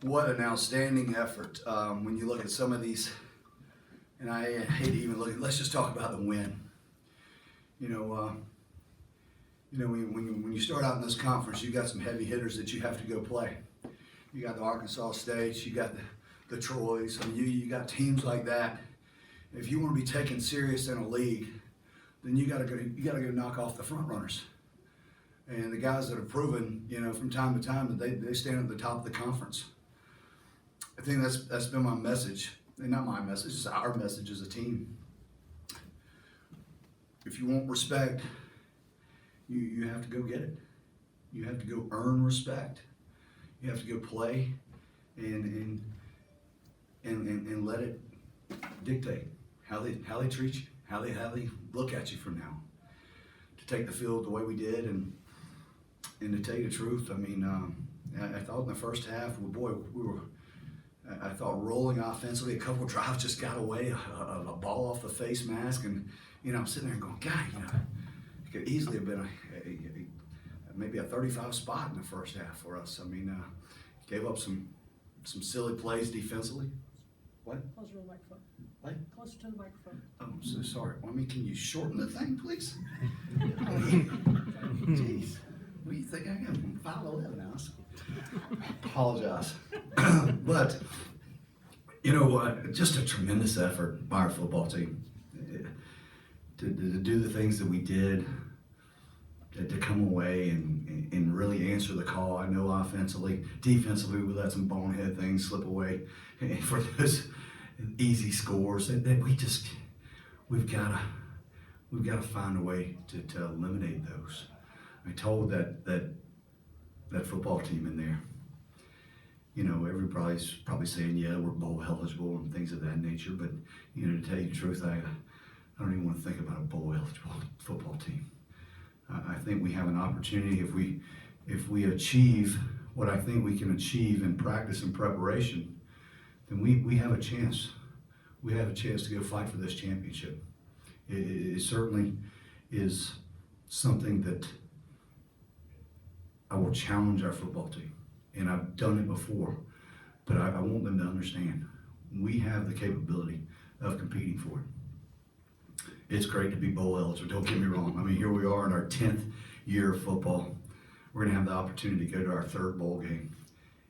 What an outstanding effort. When you look at some of these, and I hate to even look at, let's just talk about the win. When you start out in this conference, you got some heavy hitters that you have to go play. You got the Arkansas States, you got the Troys. I mean, you got teams like that. If you want to be taken serious in a league, then you got to go knock off the front runners. And the guys that have proven, from time to time that they stand at the top of the conference. I think that's been my message, and not my message, it's our message as a team. If you want respect, you have to go get it. You have to go earn respect. You have to go play and let it dictate how they treat you, how they look at you from now. To take the field the way we did, and to tell you the truth, I mean, I thought in the first half, I thought rolling offensively, a couple of drives just got away, a ball off the face mask, and I'm sitting there going, God, it could easily have been maybe a 35 spot in the first half for us. I mean, gave up some silly plays defensively. What? Closer to the microphone. What? Closer to the microphone. Oh, I'm so sorry. I mean, can you shorten the thing, please? Jeez. What do you think I am? 5'11" now. Apologize. But, just a tremendous effort by our football team to do the things that we did, to come away and really answer the call. I know offensively, defensively, we let some bonehead things slip away for those easy scores that we've got to find a way to eliminate those. I told that football team in there, everybody's probably saying, yeah, we're bowl eligible and things of that nature, but to tell you the truth, I don't even want to think about a bowl eligible football team. I think we have an opportunity if we achieve what I think we can achieve in practice and preparation, then we have a chance. We have a chance to go fight for this championship. It certainly is something that I will challenge our football team, and I've done it before, but I want them to understand we have the capability of competing for it. It's great to be bowl eligible, don't get me wrong. I mean, here we are in our 10th year of football. We're going to have the opportunity to go to our third bowl game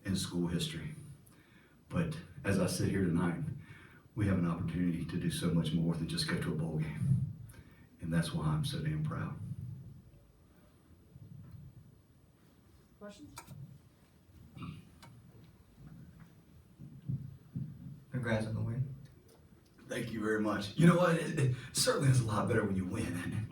in school history. But as I sit here tonight, we have an opportunity to do so much more than just go to a bowl game. And that's why I'm so damn proud. Questions? Congrats on the win. Thank you very much. You know what? It certainly is a lot better when you win.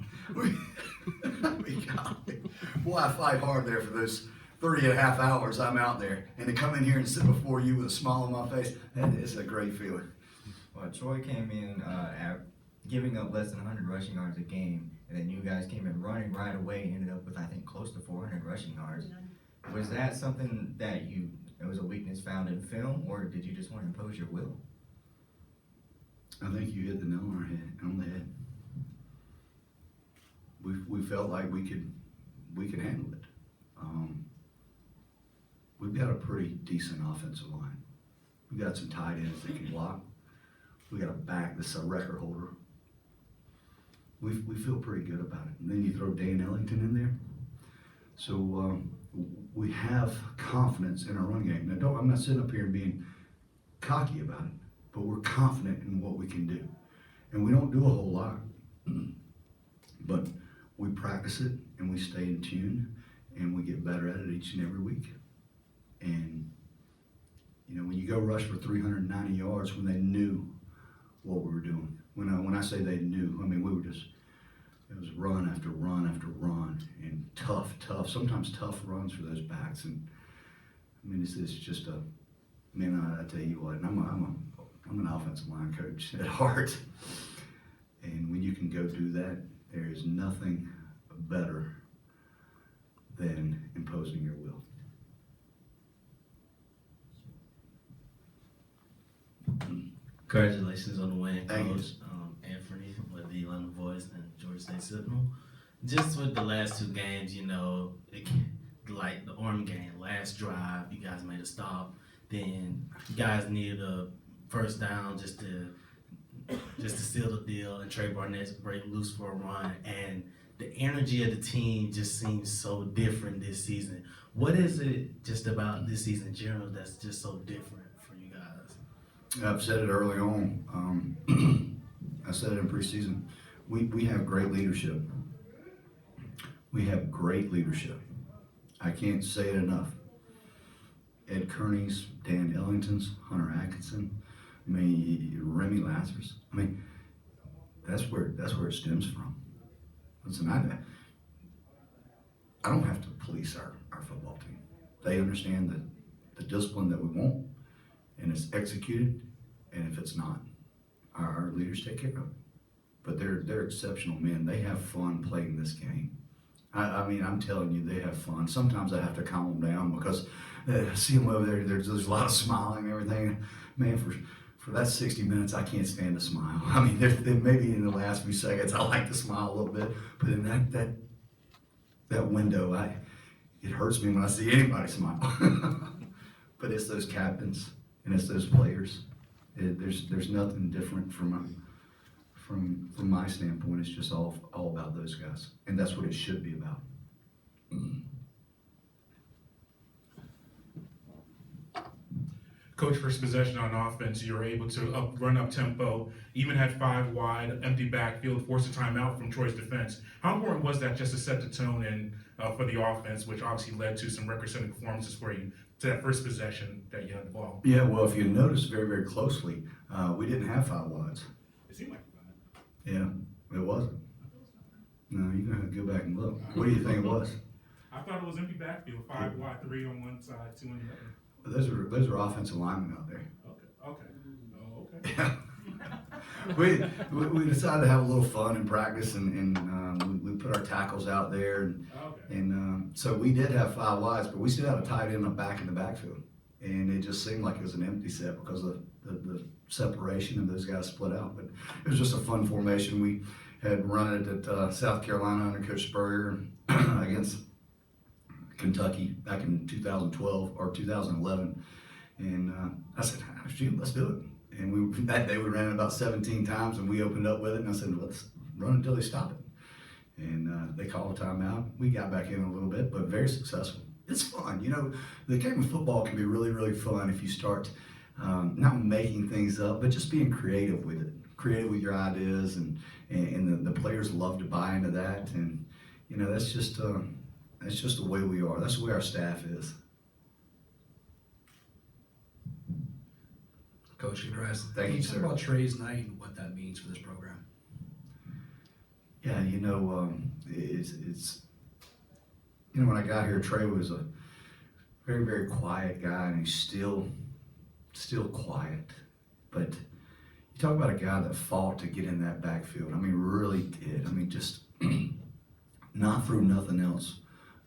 I mean, golly. Boy, I fight hard there for those 30 and a half hours I'm out there. And to come in here and sit before you with a smile on my face, that is a great feeling. Well, Troy came in giving up less than 100 rushing yards a game, and then you guys came in running right away and ended up with, I think, close to 400 rushing yards. Was that something that it was a weakness found in film, or did you just want to impose your will? I think you hit the nail on the head. We felt like we could handle it. We've got a pretty decent offensive line. We've got some tight ends that can block. We got a back that's a record holder. We feel pretty good about it. And then you throw Dan Ellington in there. So we have confidence in our run game. Now, I'm not sitting up here and being cocky about it, but we're confident in what we can do. And we don't do a whole lot, but we practice it and we stay in tune and we get better at it each and every week. And, when you go rush for 390 yards when they knew what we were doing. When I say they knew, I mean, it was run after run after run, and tough, sometimes tough runs for those backs. And I mean, it's just I tell you what, and I'm an offensive line coach at heart. And when you can go do that, there is nothing better than imposing your will. Congratulations on the win, Thank Coach. Anthony with the Atlanta Voice and Georgia State Sentinel. Just with the last two games, like the Orem game, last drive, you guys made a stop. then you guys needed a first down just to seal the deal, and Trey Barnett break loose for a run, and the energy of the team just seems so different this season. What is it just about this season in general that's just so different for you guys? I've said it early on. I said it in preseason. We have great leadership. We have great leadership. I can't say it enough. Ed Kearney's, Dan Ellington's, Hunter Atkinson, Remy Lazarus. That's where it stems from. Listen, I don't have to police our football team. They understand the discipline that we want, and it's executed, and if it's not, our leaders take care of it. But they're exceptional men. They have fun playing this game. I'm telling you, they have fun. Sometimes I have to calm them down because I see them over there. There's a lot of smiling and everything. Man, for that 60 minutes, I can't stand to smile. Maybe in the last few seconds, I like to smile a little bit, but in that window, it hurts me when I see anybody smile. But it's those captains and it's those players. There's nothing different from my standpoint. It's just all about those guys, and that's what it should be about. Coach, first possession on offense, you were able to run up tempo, even had 5 wide, empty backfield, forced a timeout from Troy's defense. How important was that just to set the tone and for the offense, which obviously led to some record-setting performances for you, to that first possession that you had the ball? Yeah, well, if you notice very, very closely, we didn't have 5 wides. It seemed like Yeah, it wasn't. No, you're gonna have to go back and look. What do you think it was? I thought it was empty backfield, 5 wide, 3 on one side, 2 on the other. Those are offensive linemen out there. Okay. Oh, okay. Yeah. we decided to have a little fun in practice, and we put our tackles out there, and so we did have 5 wides, but we still had a tight end up back in the backfield, and it just seemed like it was an empty set because of the separation and those guys split out. But it was just a fun formation. We had run it at South Carolina under Coach Spurrier against Kentucky back in 2012 or 2011, and I said, shoot, let's do it. And that day we ran it about 17 times, and we opened up with it, and I said, let's run until they stop it. And they called a timeout. We got back in a little bit, but very successful. It's fun, the game of football can be really, really fun if you start not making things up, but just being creative with it, creative with your ideas, and the players love to buy into that, and that's just the way we are. That's the way our staff is. Coach, congrats. Thank you, Talk sir. about Trey's night and what that means for this program. Yeah, it's when I got here, Trey was a very, very quiet guy, and he's still quiet. But you talk about a guy that fought to get in that backfield. Really did. Just not through nothing else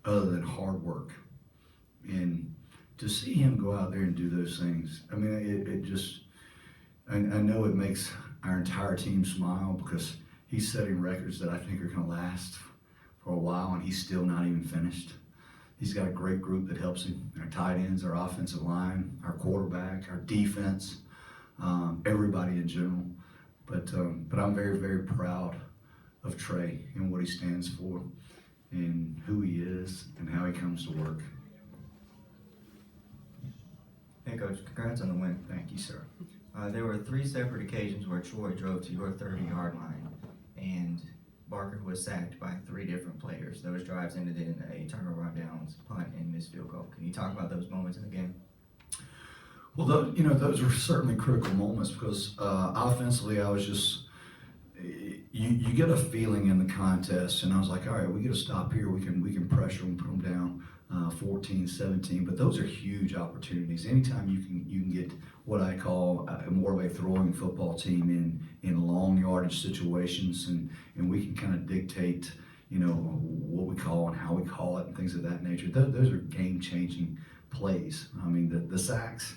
other than hard work. And to see him go out there and do those things, it just, I know it makes our entire team smile because he's setting records that I think are going to last for a while, and he's still not even finished. He's got a great group that helps him. Our tight ends, our offensive line, our quarterback, our defense, everybody in general. But I'm very, very proud of Trey and what he stands for and who he is and how he comes to work. Hey, Coach, congrats on the win. Thank you, sir. There were 3 separate occasions where Troy drove to your 30-yard line, and Barker was sacked by 3 different players. Those drives ended in a turnover on downs, punt, and missed field goal. Can you talk about those moments in the game? Well, those were certainly critical moments because offensively, I was just, you get a feeling in the contest, and I was like, all right, we get a stop here. We can pressure them, put them down 14, 17. But those are huge opportunities. Anytime you can get what I call more of a throwing football team in long yardage situations, and we can kind of dictate, what we call and how we call it and things of that nature. Those are game-changing plays. The sacks.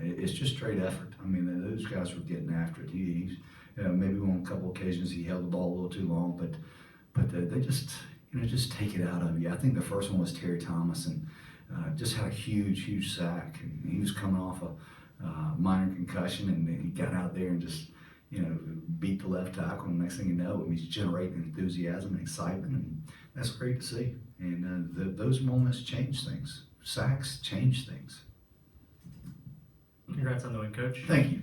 It's just straight effort. Those guys were getting after it. Maybe on a couple occasions he held the ball a little too long, but they just take it out of you. I think the first one was Terry Thomas, and just had a huge sack, and he was coming off a minor concussion, and he got out there and just, beat the left tackle, and the next thing you know, he's generating enthusiasm and excitement, and that's great to see. And those moments change things. Sacks change things. Congrats on the win, Coach. Thank you.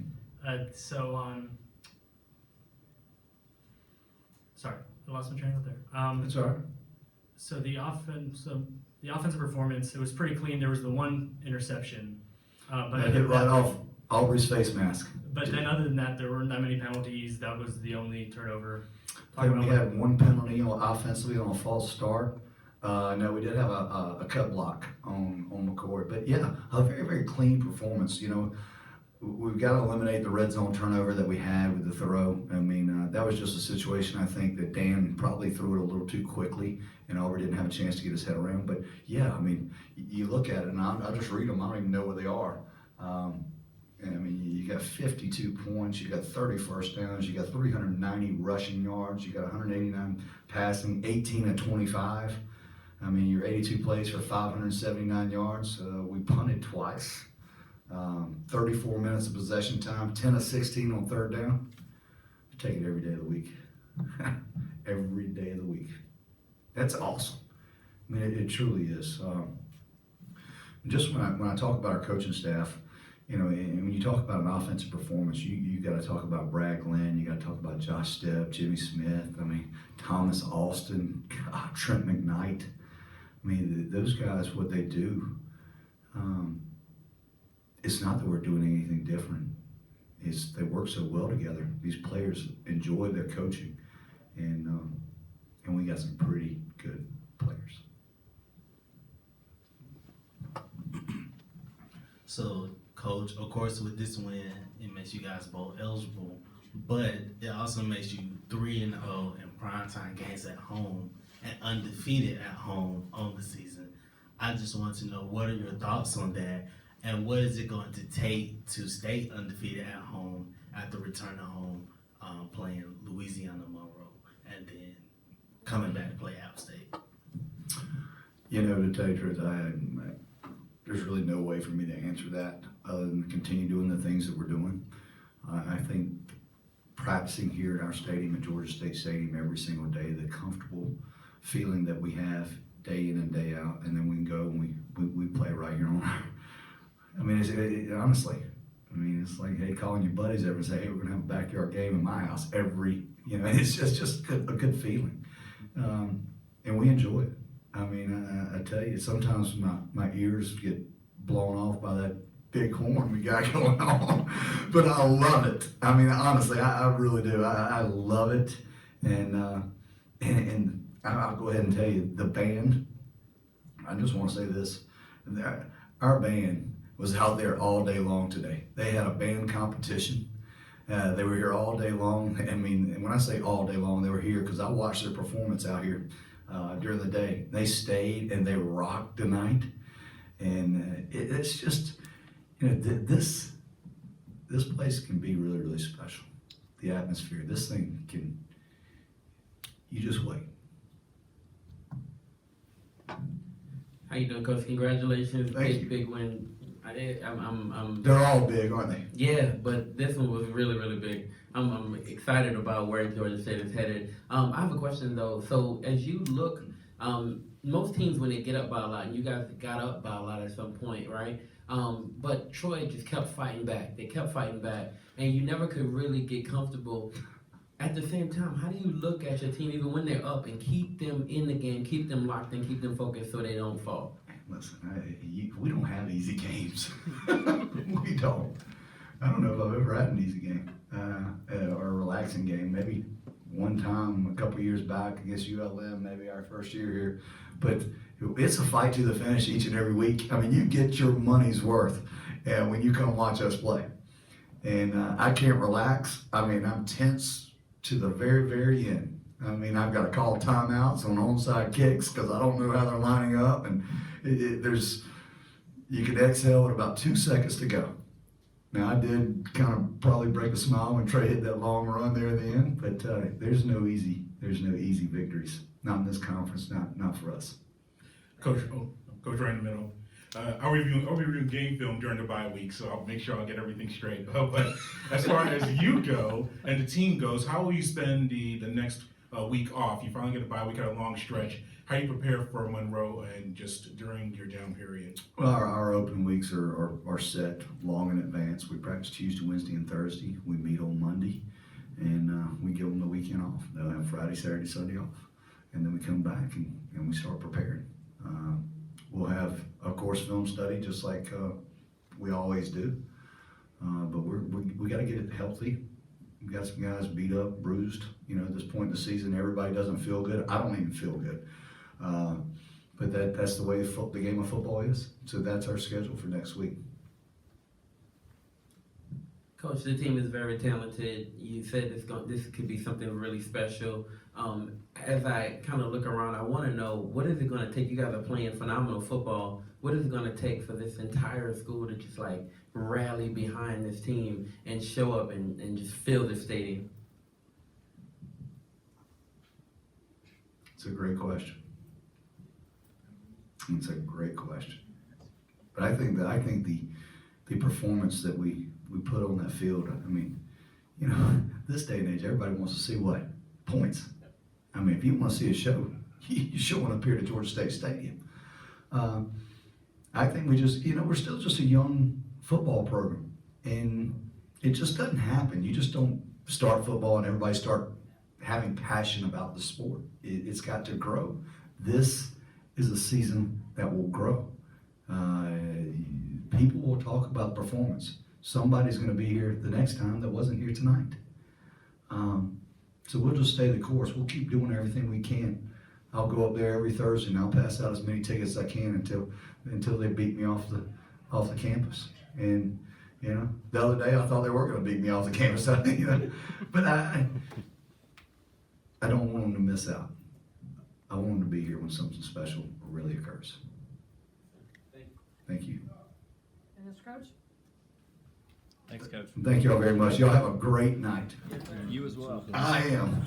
Sorry, I lost my train of thought there. That's all right. So the offensive performance, it was pretty clean. There was the one interception, but I hit right off Aubrey's face mask. But then other than that, there weren't that many penalties. That was the only turnover. I think we had one penalty offensively on a false start. No, we did have a cut block on McCoy. But yeah, a very clean performance. We've got to eliminate the red zone turnover that we had with the throw. I mean, that was just a situation, I think, that Dan probably threw it a little too quickly, and Aubrey didn't have a chance to get his head around. But yeah, I mean, you look at it, and I'll just read them. I don't even know where they are. I mean, you got 52 points, you got 30 first downs, you got 390 rushing yards, you got 189 passing, 18 of 25. I mean, you're 82 plays for 579 yards. We punted twice. 34 minutes of possession time, 10 of 16 on third down. I take it every day of the week. Every day of the week. That's awesome. I mean, it truly is. Just when I talk about our coaching staff, and when you talk about an offensive performance, you got to talk about Brad Glenn, you got to talk about Josh Stepp, Jimmy Smith, I mean, Thomas Alston, God, Trent McKnight. I mean, those guys, what they do, it's not that we're doing anything different. It's they work so well together. These players enjoy their coaching, and we got some pretty good players. So, Coach, of course, with this win, it makes you guys both eligible, but it also makes you 3-0 in primetime games at home and undefeated at home on the season. I just want to know, what are your thoughts on that, and what is it going to take to stay undefeated at home after returning home, playing Louisiana Monroe, and then coming back to play App State? To tell you the truth, there's really no way for me to answer that other than continue doing the things that we're doing. I think practicing here at our stadium, at Georgia State Stadium, every single day, the comfortable feeling that we have day in and day out, and then we can go and we play right here on our, I mean, honestly, it's like, hey, calling your buddies over and say, hey, we're gonna have a backyard game in my house it's just a good feeling. And we enjoy it. I mean, I tell you, sometimes my ears get blown off by that big horn we got going on, but I love it. I mean, honestly, I really do. I love it, and I'll go ahead and tell you, the band, I just want to say this, our band was out there all day long today. They had a band competition. They were here all day long. I mean, when I say all day long, they were here because I watched their performance out here during the day. They stayed and they rocked the night. And it's just, this place can be really, really special. The atmosphere, this thing can, you just wait. How you doing, Coach? Congratulations, Thank you. big win. I'm They're all big, aren't they? yeah, but this one was really, really big. I'm excited about where Georgia State is headed. I have a question though. So as you look, most teams when they get up by a lot, and you guys got up by a lot at some point, right? But Troy just kept fighting back. They kept fighting back, and you never could really get comfortable. At the same time, how do you look at your team even when they're up and keep them in the game, keep them locked in, keep them focused so they don't fall? Listen, we don't have easy games. We don't. I don't know if I've ever had an easy game or a relaxing game. Maybe one time a couple years back against ULM, maybe our first year here. But it's a fight to the finish each and every week. I mean, you get your money's worth when you come watch us play. And I can't relax. I mean, I'm tense to the very, very end. I mean, I've got to call timeouts on onside kicks because I don't know how they're lining up. And you can exhale with about 2 seconds to go. Now, I did kind of probably break a smile when Trey hit that long run there at the end, but there's no easy victories. Not in this conference, not for us. Coach, right in the middle. I'll review game film during the bye week, so I'll make sure I'll get everything straight. But as far as you go and the team goes, how will you spend the next week off? You finally get a bye week, a long stretch. How do you prepare for Monroe and just during your down period? Well, our open weeks are set long in advance. We practice Tuesday, Wednesday, and Thursday. We meet on Monday, and we give them the weekend off. They'll have Friday, Saturday, Sunday off, and then we come back and we start preparing. We'll have, of course, film study just like we always do, but we got to get it healthy. We got some guys beat up, bruised. You know, at this point in the season, everybody doesn't feel good. I don't even feel good. But that's the way the game of football is. So that's our schedule for next week. Coach, the team is very talented. You said this could be something really special. As I kind of look around, I want to know, what is it going to take? You guys are playing phenomenal football. What is it going to take for this entire school to just like rally behind this team and show up and just fill the stadium? It's a great question. It's a great question. But I think the performance that we put on that field, I mean, you know, this day and age, everybody wants to see what? Points. I mean, if you want to see a show, you showing up here to Georgia State Stadium. I think we just, you know, we're still just a young football program, and it just doesn't happen. You just don't start football and everybody start having passion about the sport. It's got to grow. This is a season that will grow. People will talk about performance. Somebody's going to be here the next time that wasn't here tonight. So we'll just stay the course. We'll keep doing everything we can. I'll go up there every Thursday and I'll pass out as many tickets as I can until they beat me off the campus. And you know, the other day I thought they were going to beat me off the campus. You know, but I don't want them to miss out. I want them to be here when something special really occurs. Thank you. And Mr. Coach? Thanks, Coach. Thank you all very much. Y'all have a great night. You as well. I am.